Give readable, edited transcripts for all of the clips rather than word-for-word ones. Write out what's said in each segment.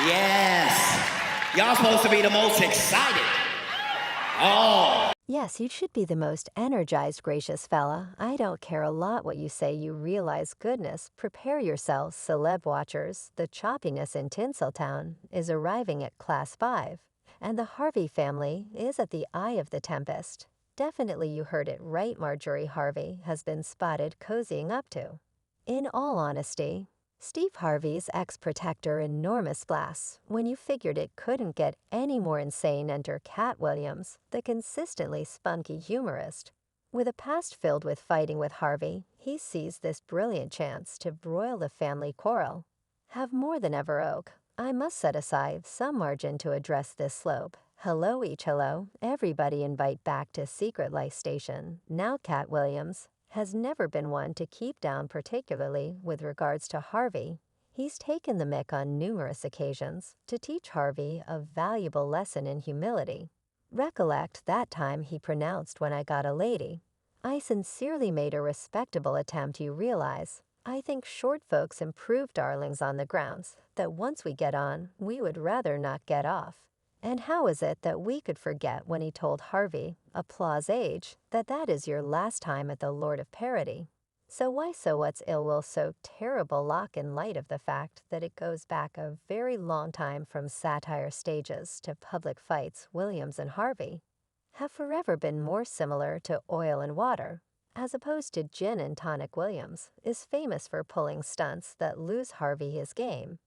Yes. Y'all supposed to be the most excited. Oh. Yes, you should be the most energized, gracious fella. I don't care a lot what you say, you realize. Goodness, prepare yourselves, celeb watchers. The choppiness in Tinseltown is arriving at Class 5, and the Harvey family is at the eye of the tempest. Definitely you heard it right, Marjorie Harvey has been spotted cozying up to. In all honesty, Steve Harvey's ex-protector enormous blasts when you figured it couldn't get any more insane. Enter Katt Williams, the consistently spunky humorist. With a past filled with fighting with Harvey, he sees this brilliant chance to broil the family quarrel. Have more than ever oak. I must set aside some margin to address this slope. Hello each hello, everybody invite back to Secret Life Station. Now Katt Williams has never been one to keep down, particularly with regards to Harvey. He's taken the mick on numerous occasions to teach Harvey a valuable lesson in humility. Recollect that time he pronounced, "When I got a lady, I sincerely made a respectable attempt, you realize. I think short folks improve darlings on the grounds that once we get on, we would rather not get off." And how is it that we could forget when he told Harvey, applause age, that is your last time at the Lord of Parody? So what's ill will so terrible lock in light of the fact that it goes back a very long time from satire stages to public fights. Williams and Harvey have forever been more similar to oil and water, as opposed to gin and tonic. Williams is famous for pulling stunts that lose Harvey his game.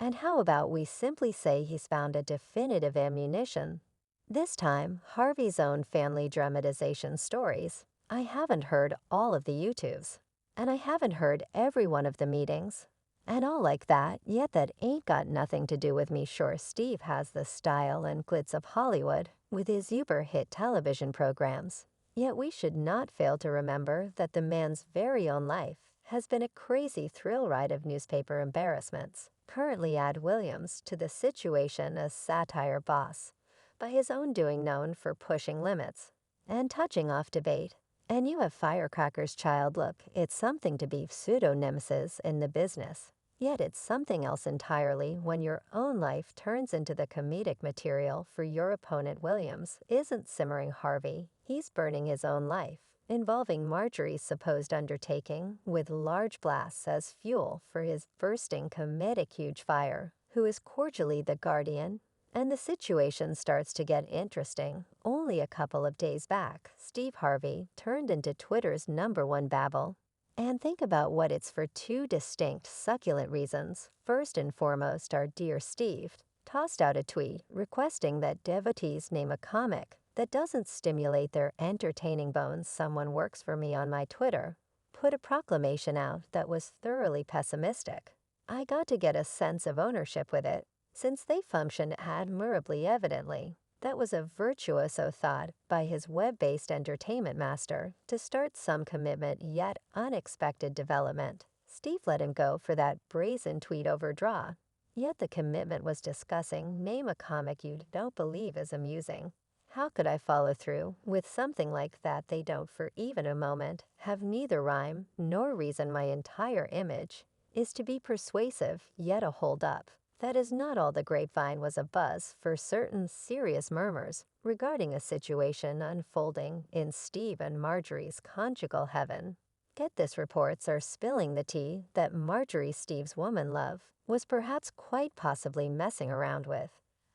And how about we simply say he's found a definitive ammunition? This time, Harvey's own family dramatization stories. I haven't heard all of the YouTubes, and I haven't heard every one of the meetings, and all like that, yet that ain't got nothing to do with me. Sure, Steve has the style and glitz of Hollywood with his uber hit television programs, yet we should not fail to remember that the man's very own life has been a crazy thrill ride of newspaper embarrassments. Currently add Williams to the situation as satire boss, by his own doing known for pushing limits and touching off debate. And you have firecrackers, child. Look, it's something to be pseudo-nemesis in the business, yet it's something else entirely when your own life turns into the comedic material for your opponent. Williams isn't simmering Harvey, he's burning his own life, involving Marjorie's supposed undertaking with large blasts as fuel for his bursting comedic huge fire, who is cordially the guardian. And the situation starts to get interesting. Only a couple of days back, Steve Harvey turned into Twitter's #1 babble. And think about what it's for: two distinct, succulent reasons. First and foremost, our dear Steve tossed out a tweet requesting that devotees name a comic that doesn't stimulate their entertaining bones. Someone works for me on my Twitter put a proclamation out that was thoroughly pessimistic. I got to get a sense of ownership with it, since they function admirably evidently. That was a virtuoso thought by his web-based entertainment master to start some commitment yet unexpected development. Steve let him go for that brazen tweet overdraw. Yet the commitment was discussing name a comic you don't believe is amusing. How could I follow through with something like that? They don't for even a moment have neither rhyme nor reason. My entire image is to be persuasive yet a hold up. That is not all. The grapevine was abuzz for certain serious murmurs regarding a situation unfolding in Steve and Marjorie's conjugal heaven. Get this, reports are spilling the tea that Marjorie, Steve's woman love, was perhaps quite possibly messing around with.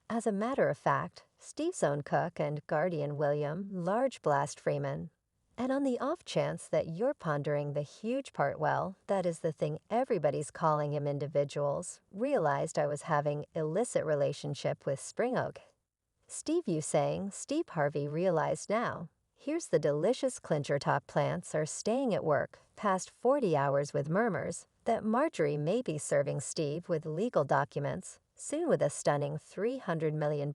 As a matter of fact, Steve's own cook and guardian William Large Blast Freeman. And on the off chance that you're pondering the huge part, well, that is the thing everybody's calling him. Individuals realized I was having illicit relationship with Spring Oak. Steve, you saying? Steve Harvey realized now. Here's the delicious clincher: top plants are staying at work past 40 hours with murmurs that Marjorie may be serving Steve with legal documents soon with a stunning $300 million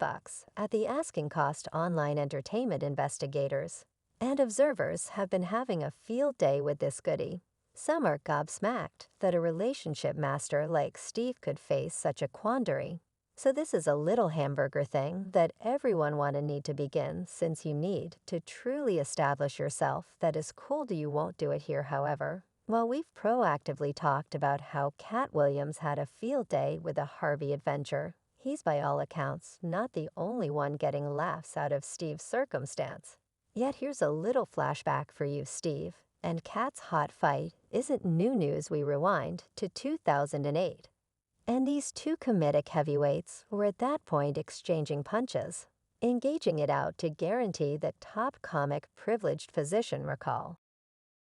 at the asking cost. Online entertainment investigators and observers have been having a field day with this goodie. Some are gobsmacked that a relationship master like Steve could face such a quandary. So this is a little hamburger thing that everyone wanna need to begin, since you need to truly establish yourself. That is cool. You won't do it here, however. While we've proactively talked about how Katt Williams had a field day with a Harvey adventure, He's by all accounts not the only one getting laughs out of Steve's circumstance. Yet here's a little flashback for you, Steve, and Katt's hot fight isn't new news. We rewind to 2008. And these two comedic heavyweights were at that point exchanging punches, engaging it out to guarantee the top comic privileged position. Recall.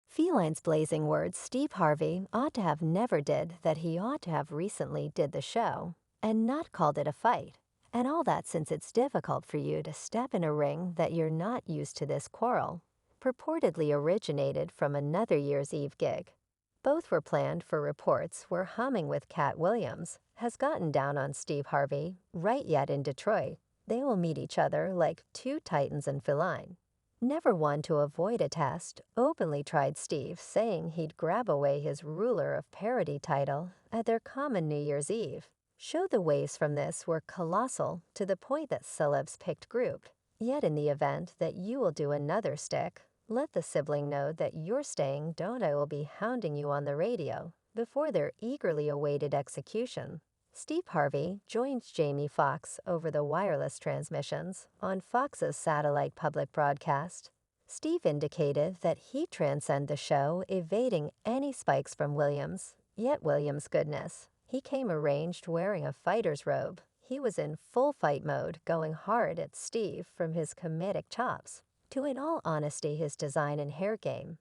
Feline's blazing words Steve Harvey ought to have never did that he ought to have recently did the show, and not called it a fight. And all that since it's difficult for you to step in a ring that you're not used to. This quarrel purportedly originated from another year's Eve gig. Both were planned for reports where Humming with Katt Williams has gotten down on Steve Harvey right yet in Detroit. They will meet each other like two titans in Feline. Never one to avoid a test, openly tried Steve, saying he'd grab away his ruler of parody title at their common New Year's Eve. Show the waves from this were colossal to the point that celebs picked grouped. Yet in the event that you will do another stick, let the sibling know that you're staying. Don't I will be hounding you on the radio before their eagerly awaited execution. Steve Harvey joined Jamie Foxx over the wireless transmissions on Fox's satellite public broadcast. Steve indicated that he'd transcend the show, evading any spikes from Williams. Yet Williams' goodness, he came arranged wearing a fighter's robe. He was in full fight mode, going hard at Steve from his comedic chops to, in all honesty, his design and hair game.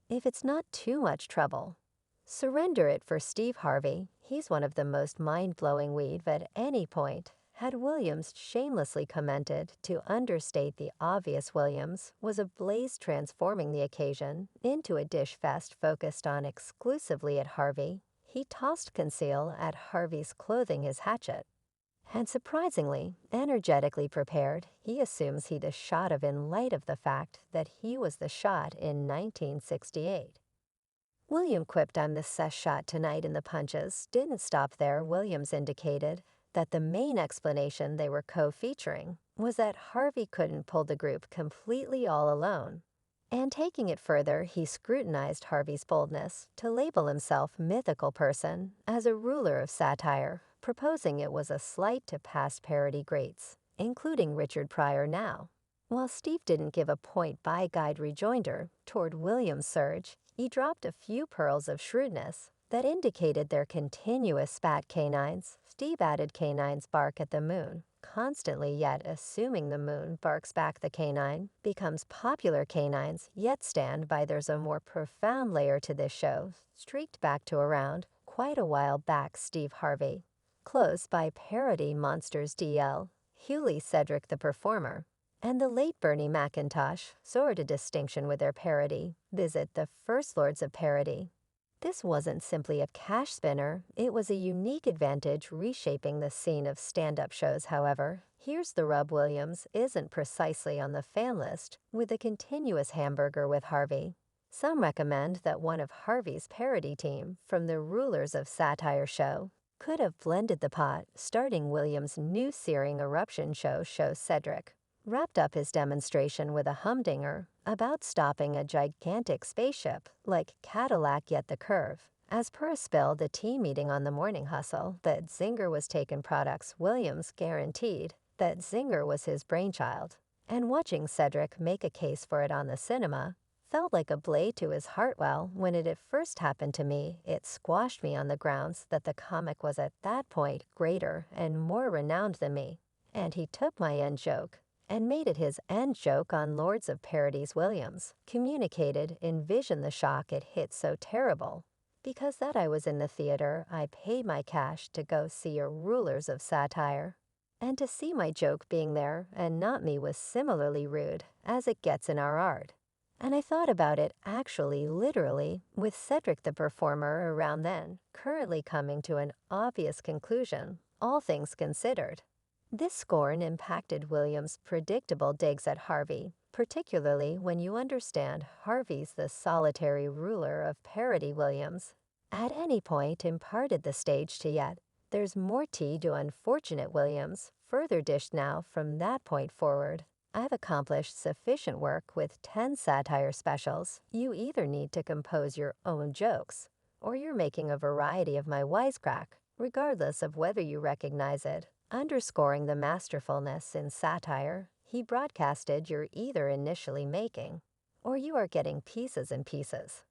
If it's not too much trouble, surrender it for Steve Harvey. He's one of the most mind-blowing we've at any point. Had Williams shamelessly commented to understate the obvious, Williams was ablaze, transforming the occasion into a dish fest focused on exclusively at Harvey. He tossed conceal at Harvey's clothing his hatchet. And surprisingly, energetically prepared, he assumes he the shot of in light of the fact that he was the shot in 1968. William quipped, "I'm the cess shot tonight," in the punches. Didn't stop there. Williams indicated that the main explanation they were co-featuring was that Harvey couldn't pull the group completely all alone. And taking it further, he scrutinized Harvey's boldness to label himself mythical person as a ruler of satire, proposing it was a slight to past parody greats, including Richard Pryor now. While Steve didn't give a point-by-guide rejoinder toward Williams' surge, he dropped a few pearls of shrewdness that indicated their continuous spat. Canines. Steve added canines bark at the moon constantly, yet assuming the moon barks back. The canine becomes popular. Canines yet stand by. There's a more profound layer to this show, streaked back to around quite a while back. Steve Harvey. Close by parody monsters DL, Hewley, Cedric the Performer, and the late Bernie McIntosh soared to distinction with their parody. Visit the First Lords of Parody. This wasn't simply a cash spinner, it was a unique advantage reshaping the scene of stand-up shows. However, here's the rub: Williams isn't precisely on the fan list with a continuous hamburger with Harvey. Some recommend that one of Harvey's parody team from the Rulers of Satire show could have blended the pot, starting Williams' new searing eruption show. Cedric wrapped up his demonstration with a humdinger about stopping a gigantic spaceship like Cadillac. Yet the curve, as per a spill the team meeting on the Morning Hustle, that Zinger was taken products. Williams guaranteed that Zinger was his brainchild, and watching Cedric make a case for it on the cinema felt like a blade to his heart. Well, when it first happened to me, it squashed me on the grounds that the comic was at that point greater and more renowned than me, and he took my end joke and made it his end joke on Lords of Parodies. Williams communicated, envision the shock it hit so terrible, because that I was in the theater, I paid my cash to go see your Rulers of Satire, and to see my joke being there and not me was similarly rude, as it gets in our art. And I thought about it actually literally with Cedric the Performer around then, currently coming to an obvious conclusion, all things considered. This scorn impacted Williams' predictable digs at Harvey, particularly when you understand Harvey's the solitary ruler of parody. Williams at any point imparted the stage to yet. There's more tea to unfortunate Williams, further dished now from that point forward. I've accomplished sufficient work with 10 satire specials. You either need to compose your own jokes, or you're making a variety of my wisecrack, regardless of whether you recognize it. Underscoring the masterfulness in satire, he broadcasted you're either initially making, or you are getting pieces and pieces.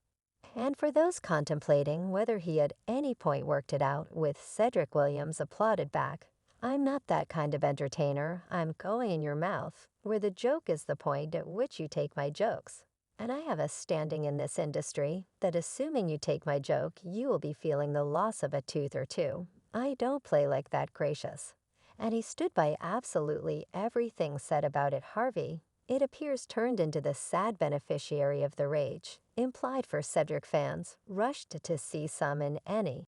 And for those contemplating whether he at any point worked it out, with Cedric Williams applauded back, I'm not that kind of entertainer, I'm going in your mouth, where the joke is the point at which you take my jokes. And I have a standing in this industry that assuming you take my joke, you will be feeling the loss of a tooth or two. I don't play like that, gracious. And he stood by absolutely everything said about it. Harvey, it appears, turned into the sad beneficiary of the rage, implied for Cedric fans, rushed to see some in any